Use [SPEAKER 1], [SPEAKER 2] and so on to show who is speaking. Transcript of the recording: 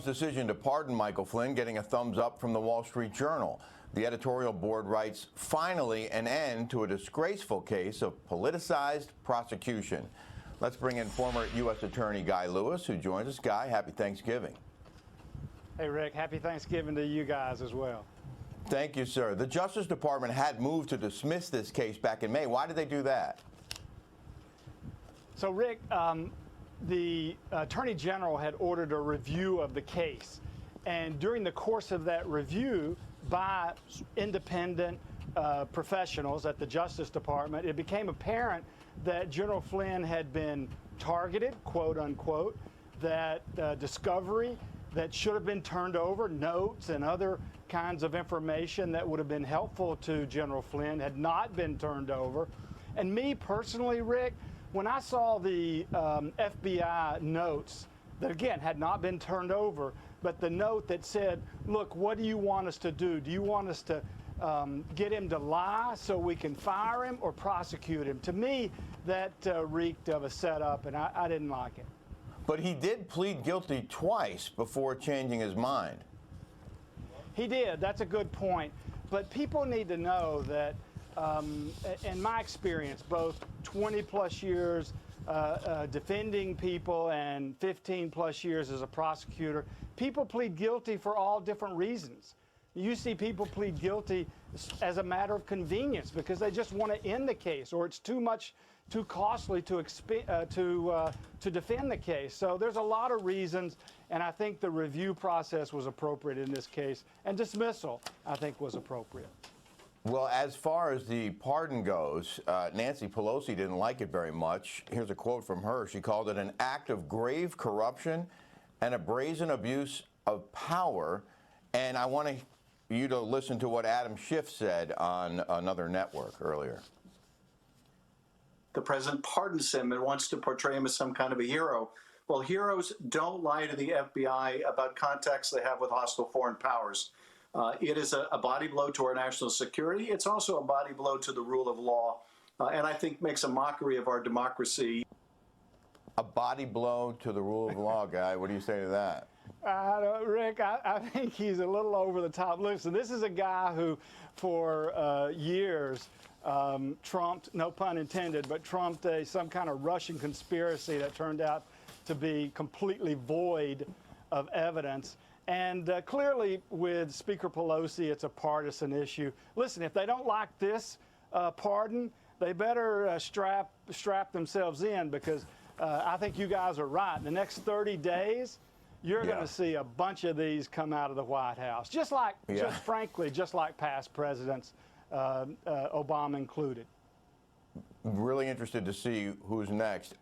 [SPEAKER 1] Decision to pardon Michael Flynn getting a thumbs up from the Wall Street Journal. The editorial board writes, finally an end to a disgraceful case of politicized prosecution. Let's bring in former U.S. Attorney Guy Lewis, who joins us. Guy, happy Thanksgiving.
[SPEAKER 2] Hey, Rick, happy Thanksgiving to you guys as well.
[SPEAKER 1] Thank you, sir. The Justice Department had moved to dismiss this case back in May. Why did they do that?
[SPEAKER 2] So, Rick, the Attorney General had ordered a review of the case. And during the course of that review by independent professionals at the Justice Department, it became apparent that General Flynn had been targeted, quote unquote, that discovery that should have been turned over, notes and other kinds of information that would have been helpful to General Flynn had not been turned over. And me personally, Rick, when I saw the FBI notes that, again, had not been turned over, but the note that said, look, what do you want us to do? Do you want us to get him to lie so we can fire him or prosecute him? To me, that reeked of a setup, and I didn't like it.
[SPEAKER 1] But he did plead guilty twice before changing his mind.
[SPEAKER 2] He did. That's a good point. But people need to know that, in my experience, both 20-plus years defending people and 15-plus years as a prosecutor, people plead guilty for all different reasons. You see people plead guilty as a matter of convenience because they just want to end the case, or it's too costly to defend the case. So there's a lot of reasons, and I think the review process was appropriate in this case, and dismissal, I think, was appropriate.
[SPEAKER 1] Well, as far as the pardon goes, Nancy Pelosi didn't like it very much. Here's a quote from her. She called it an act of grave corruption and a brazen abuse of power. And I want you to listen to what Adam Schiff said on another network earlier.
[SPEAKER 3] The president pardons him and wants to portray him as some kind of a hero. Well, heroes don't lie to the FBI about contacts they have with hostile foreign powers. It is a body blow to our national security. It's also a body blow to the rule of law, and I think makes a mockery of our democracy.
[SPEAKER 1] A body blow to the rule of law, Guy. What do you say to that?
[SPEAKER 2] Rick, I think he's a little over the top. Listen, this is a guy who, for years, trumped, no pun intended, but trumped some kind of Russian conspiracy that turned out to be completely void of evidence. And clearly, with Speaker Pelosi, it's a partisan issue. Listen, if they don't like this pardon, they better strap themselves in, because I think you guys are right. In the next 30 days, you're going to see a bunch of these come out of the White House, just frankly, just like past presidents, Obama included.
[SPEAKER 1] Really interested to see who's next.